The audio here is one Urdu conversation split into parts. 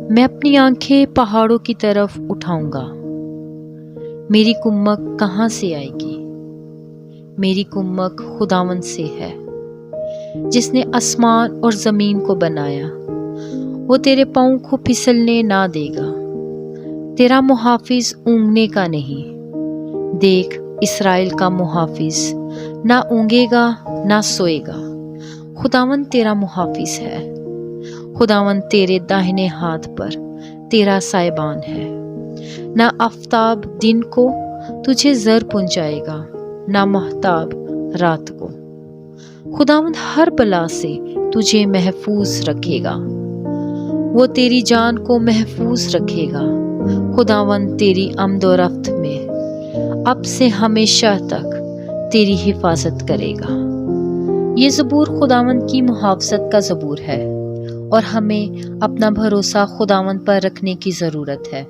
میں اپنی آنکھیں پہاڑوں کی طرف اٹھاؤں گا۔ میری کمک کہاں سے آئے گی؟ میری کمک خداوند سے ہے، جس نے آسمان اور زمین کو بنایا۔ وہ تیرے پاؤں کو پھسلنے نہ دے گا، تیرا محافظ اونگنے کا نہیں۔ دیکھ، اسرائیل کا محافظ نہ اونگے گا نہ سوئے گا۔ خداوند تیرا محافظ ہے، خداوند تیرے داہنے ہاتھ پر تیرا سائبان ہے۔ نہ آفتاب دن کو تجھے زر پہنچائے گا، نہ مہتاب رات کو۔ خداوند ہر بلا سے تجھے محفوظ رکھے گا، وہ تیری جان کو محفوظ رکھے گا۔ خداوند تیری آمد و رفت میں اب سے ہمیشہ تک تیری حفاظت کرے گا۔ یہ زبور خداوند کی محافظت کا زبور ہے، اور ہمیں اپنا بھروسہ خداوند پر رکھنے کی ضرورت ہے۔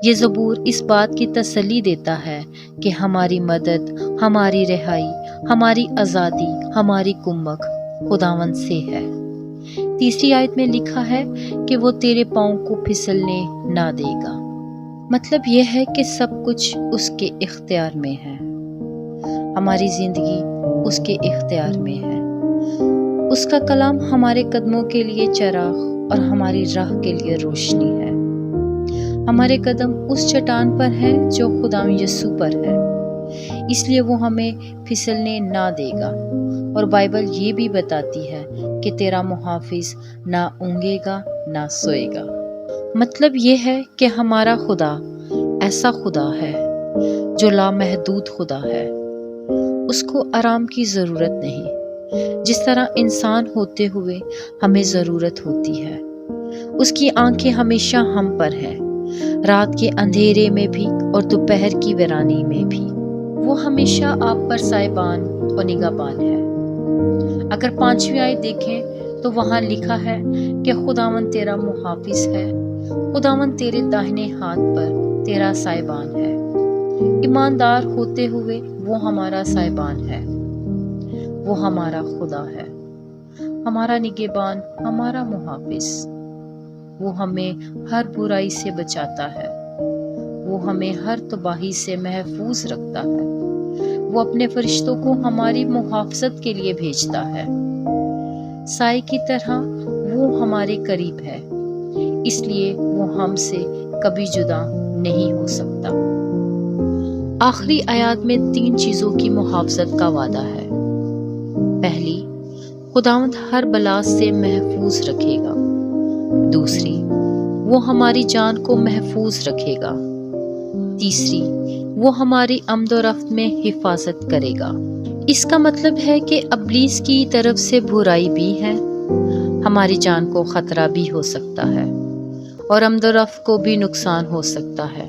یہ زبور اس بات کی تسلی دیتا ہے کہ ہماری مدد، ہماری رہائی، ہماری آزادی، ہماری کمک خداوند سے ہے۔ تیسری آیت میں لکھا ہے کہ وہ تیرے پاؤں کو پھسلنے نہ دے گا۔ مطلب یہ ہے کہ سب کچھ اس کے اختیار میں ہے، ہماری زندگی اس کے اختیار میں ہے۔ اس کا کلام ہمارے قدموں کے لیے چراغ اور ہماری راہ کے لیے روشنی ہے۔ ہمارے قدم اس چٹان پر ہیں جو خدا یسوع پر ہے، اس لیے وہ ہمیں پھسلنے نہ دے گا۔ اور بائبل یہ بھی بتاتی ہے کہ تیرا محافظ نہ اونگے گا نہ سوئے گا۔ مطلب یہ ہے کہ ہمارا خدا ایسا خدا ہے جو لامحدود خدا ہے۔ اس کو آرام کی ضرورت نہیں، جس طرح انسان ہوتے ہوئے ہمیں ضرورت ہوتی ہے۔ اس کی آنکھیں ہمیشہ ہم پر ہیں، رات کے اندھیرے میں بھی اور دوپہر کی ویرانی میں بھی۔ وہ ہمیشہ آپ پر سائبان اور نگہبان ہے۔ اگر 5ویں آیت دیکھیں تو وہاں لکھا ہے کہ خداوند تیرا محافظ ہے، خداوند تیرے داہنے ہاتھ پر تیرا سائبان ہے۔ ایماندار ہوتے ہوئے وہ ہمارا سائبان ہے، وہ ہمارا خدا ہے، ہمارا نگہبان، ہمارا محافظ۔ وہ ہمیں ہر برائی سے بچاتا ہے، وہ ہمیں ہر تباہی سے محفوظ رکھتا ہے۔ وہ اپنے فرشتوں کو ہماری محافظت کے لیے بھیجتا ہے۔ سائے کی طرح وہ ہمارے قریب ہے، اس لیے وہ ہم سے کبھی جدا نہیں ہو سکتا۔ آخری آیات میں 3 چیزوں کی محافظت کا وعدہ ہے۔ پہلی، خداوند ہر بلا سے محفوظ رکھے گا۔ دوسری، وہ ہماری جان کو محفوظ رکھے گا۔ تیسری، وہ ہماری آمد و رفت میں حفاظت کرے گا۔ اس کا مطلب ہے کہ ابلیس کی طرف سے برائی بھی ہے، ہماری جان کو خطرہ بھی ہو سکتا ہے، اور آمد و رفت کو بھی نقصان ہو سکتا ہے۔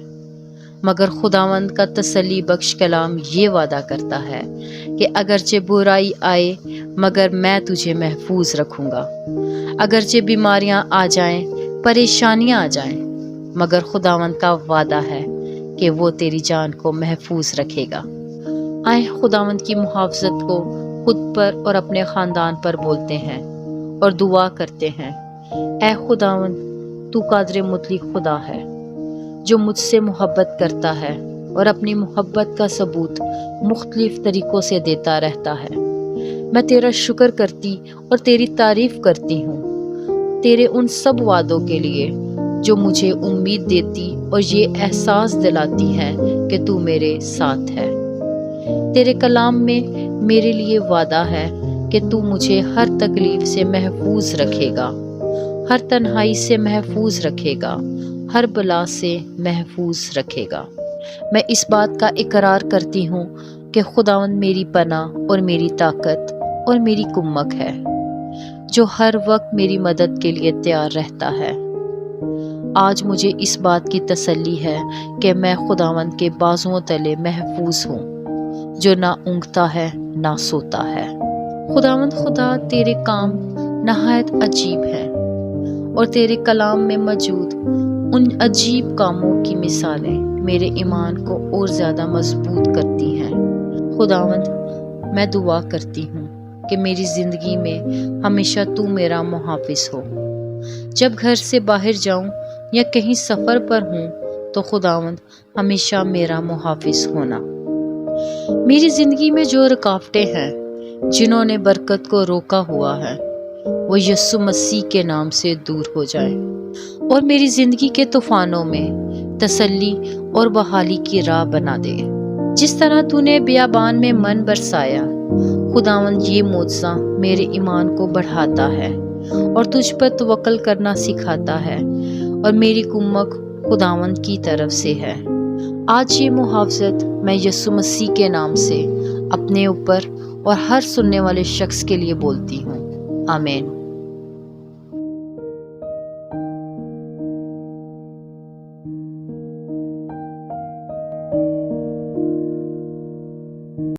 مگر خداوند کا تسلی بخش کلام یہ وعدہ کرتا ہے کہ اگرچہ برائی آئے مگر میں تجھے محفوظ رکھوں گا۔ اگرچہ بیماریاں آ جائیں، پریشانیاں آ جائیں، مگر خداوند کا وعدہ ہے کہ وہ تیری جان کو محفوظ رکھے گا۔ آئیں خداوند کی محافظت کو خود پر اور اپنے خاندان پر بولتے ہیں اور دعا کرتے ہیں۔ اے خداوند، تو قادر مطلق خدا ہے جو مجھ سے محبت کرتا ہے اور اپنی محبت کا ثبوت مختلف طریقوں سے دیتا رہتا ہے۔ میں تیرا شکر کرتی اور تیری تعریف کرتی ہوں، تیرے ان سب وعدوں کے لیے جو مجھے امید دیتی اور یہ احساس دلاتی ہے کہ تو میرے ساتھ ہے۔ تیرے کلام میں میرے لیے وعدہ ہے کہ تو مجھے ہر تکلیف سے محفوظ رکھے گا، ہر تنہائی سے محفوظ رکھے گا، ہر بلا سے محفوظ رکھے گا۔ میں اس بات کا اقرار کرتی ہوں کہ خداوند میری پناہ اور میری طاقت اور میری کمک ہے، جو ہر وقت میری مدد کے لیے تیار رہتا ہے۔ آج مجھے اس بات کی تسلی ہے کہ میں خداوند کے بازوؤں تلے محفوظ ہوں، جو نہ اونگتا ہے نہ سوتا ہے۔ خداوند خدا، تیرے کام نہایت عجیب ہیں، اور تیرے کلام میں موجود ان عجیب کاموں کی مثالیں میرے ایمان کو اور زیادہ مضبوط کرتی ہیں۔ خداوند، میں دعا کرتی ہوں کہ میری زندگی میں ہمیشہ تو میرا محافظ ہو، جب گھر سے باہر جاؤں یا کہیں سفر پر ہوں تو خداوند ہمیشہ میرا محافظ ہونا۔ میری زندگی میں جو رکاوٹیں ہیں، جنہوں نے برکت کو روکا ہوا ہے، وہ یسوع مسیح کے نام سے دور ہو جائیں اور میری زندگی کے طوفانوں میں تسلی اور بحالی کی راہ بنا دے۔ جس طرح تو نے بیابان میں من برسایا، خداوند یہ معجزہ میرے ایمان کو بڑھاتا ہے اور تجھ پر توکل کرنا سکھاتا ہے، اور میری کمک خداوند کی طرف سے ہے۔ آج یہ محافظت میں یسوع مسیح کے نام سے اپنے اوپر اور ہر سننے والے شخص کے لیے بولتی ہوں۔ آمین۔